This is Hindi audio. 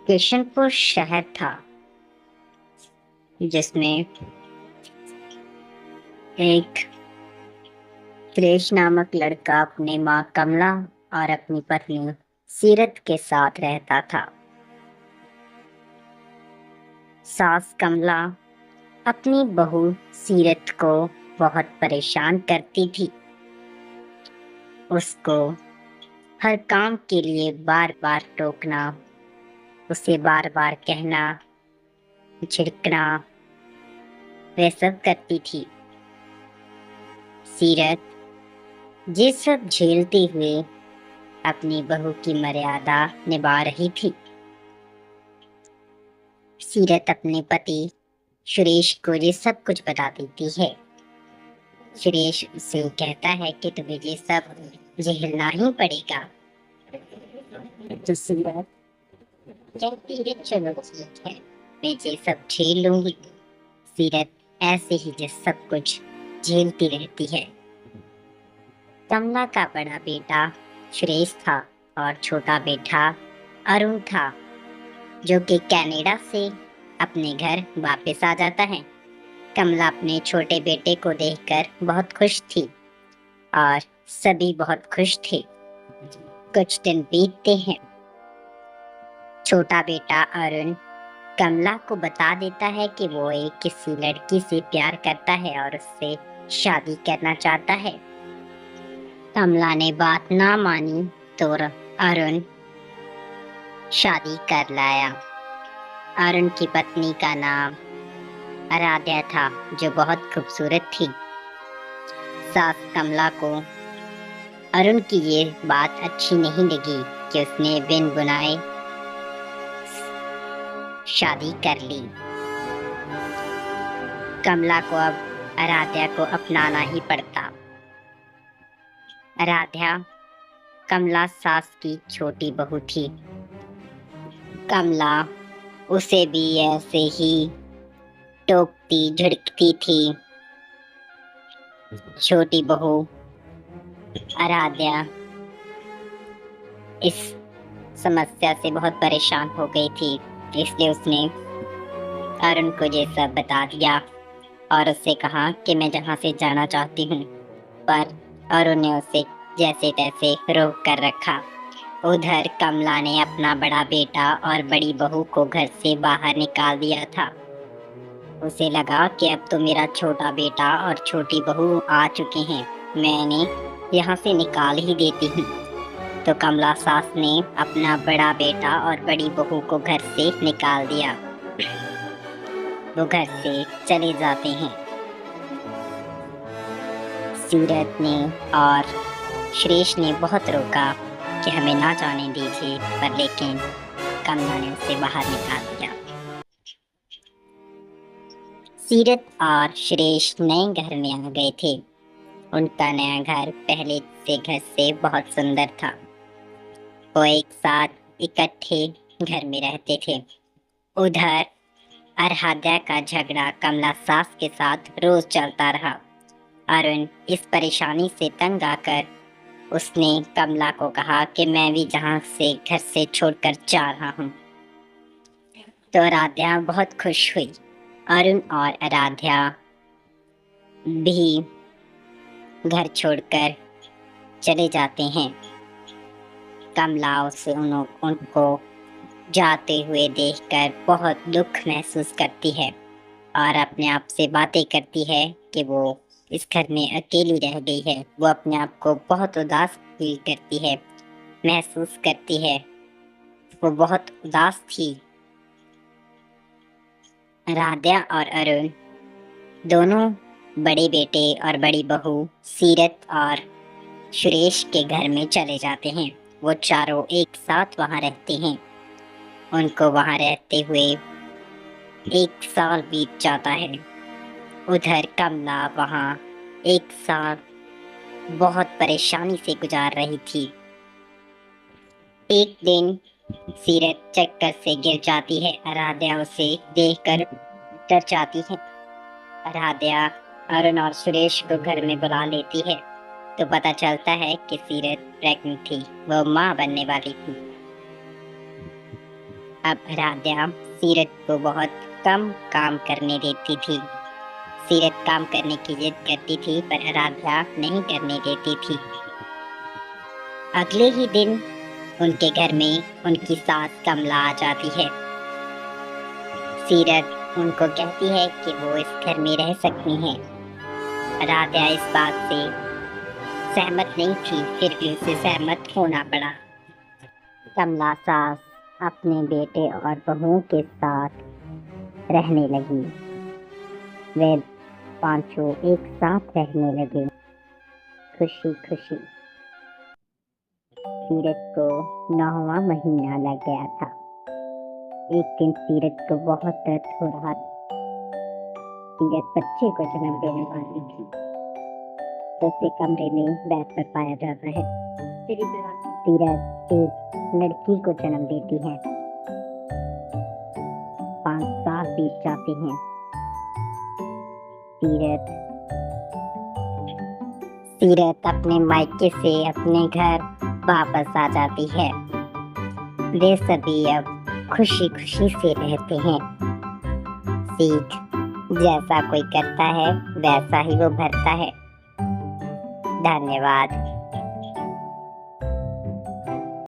किशनपुर शहर था जिसमें एक सुरेश नामक लड़का अपनी माँ कमला और अपनी पत्नी सीरत के साथ रहता था। सास कमला अपनी बहू सीरत को बहुत परेशान करती थी। उसको हर काम के लिए बार बार टोकना, उसे बार बार कहना, झिड़कना, वह सब करती थी। सीरत ये सब झेलते हुए अपनी बहू की मर्यादा निभा रही थी। सीरत अपने पति सुरेश को ये सब कुछ बता देती है। सुरेश उसे कहता है कि तुम्हें ये सब झेलना ही पड़ेगा। तो सीरत कहती है चलो ठीक है, मैं ये सब झेल लूंगी। सीरत ऐसे ही ये सब कुछ झेलती रहती है। कमला का बड़ा बेटा सुरेश था और छोटा बेटा अरुण था, जो कि कनाडा से अपने घर वापस आ जाता है। कमला अपने छोटे बेटे को देखकर बहुत खुश थी और सभी बहुत खुश थे। कुछ दिन बीतते हैं। छोटा बेटा अरुण कमला को बता देता है कि वो एक किसी लड़की से प्यार करता है और उससे शादी करना चाहता है। कमला ने बात ना मानी तो अरुण शादी कर लाया। अरुण की पत्नी का नाम आराध्या था, जो बहुत खूबसूरत थी। सास कमला को अरुण की ये बात अच्छी नहीं लगी कि उसने बिन बुलाए शादी कर ली। कमला को अब आराध्या को अपनाना ही पड़ता। आराध्या कमला सास की छोटी बहू थी। कमला उसे भी ऐसे ही टोकती झिड़कती थी। छोटी बहू आराध्या इस समस्या से बहुत परेशान हो गई थी, इसलिए उसने अरुण को ये सब बता दिया और उससे कहा कि मैं जहाँ से जाना चाहती हूँ, पर अरुण ने उसे जैसे तैसे रोक कर रखा। उधर कमला ने अपना बड़ा बेटा और बड़ी बहू को घर से बाहर निकाल दिया था। उसे लगा कि अब तो मेरा छोटा बेटा और छोटी बहू आ चुके हैं, मैं इन्हें यहाँ से निकाल ही देती हूँ। तो कमला सास ने अपना बड़ा बेटा और बड़ी बहू को घर से निकाल दिया। वो घर से चले जाते हैं। सीरत ने और सुरेश ने बहुत रोका कि हमें ना जाने दीजिए, पर लेकिन कमला ने उसे बाहर निकाल दिया। सीरत और सुरेश नए घर में आ गए थे। उनका नया घर पहले से घर से बहुत सुंदर था। वो एक साथ इकट्ठे घर में रहते थे। उधर आराध्या का झगड़ा कमला सास के साथ रोज चलता रहा। अरुण इस परेशानी से तंग आकर उसने कमला को कहा कि मैं भी जहाँ से घर से छोड़कर जा रहा हूँ। तो आराध्या बहुत खुश हुई। अरुण और आराध्या भी घर छोड़कर चले जाते हैं। कमला उसे उनको जाते हुए देखकर बहुत दुख महसूस करती है और अपने आप से बातें करती है कि वो इस घर में अकेली रह गई है। वो अपने आप को बहुत उदास फील करती है, महसूस करती है। वो बहुत उदास थी। राध्या और अरुण दोनों बड़े बेटे और बड़ी बहू सीरत और सुरेश के घर में चले जाते हैं। वो चारों एक साथ वहाँ रहते हैं। उनको वहाँ रहते हुए 1 साल बीत जाता है। उधर कमला वहाँ 1 साल बहुत परेशानी से गुजार रही थी। एक दिन सीरत चक्कर से गिर जाती है। आराध्या उसे देखकर डर जाती है। आराध्या अरुण और सुरेश को घर में बुला लेती है तो पता चलता है कि सीरत प्रेग्नेंट थी, वो माँ बनने वाली थी। अब आराध्या सीरत को बहुत कम काम करने देती थी। सीरत काम करने की जिद करती थी पर आराध्या नहीं करने देती थी। अगले ही दिन उनके घर में उनकी सास कमला आ जाती है। सीरत उनको कहती है कि वो इस घर में रह सकती हैं। आराध्या इस बात से सहमत नहीं थी, फिर भी उसे सहमत होना पड़ा। कमला सास अपने बेटे और बहुओं के साथ रहने लगी। वे पांचों एक साथ रहने लगे, खुशी खुशी। सीरत को 9वां महीना लग गया था। एक दिन सीरत को बहुत दर्द हो रहा था। सीरत बच्चे को जन्म देने वाली थी। दूसरे कमरे में बेड पर पाया जाता है। सीरत एक लड़की को जन्म देती है। 5 साल बीत जाते हैं। सीरत अपने मायके से अपने घर वापस आ जाती है। वे सभी अब खुशी खुशी से रहते हैं। सीख जैसा कोई करता है वैसा ही वो भरता है। धन्यवाद।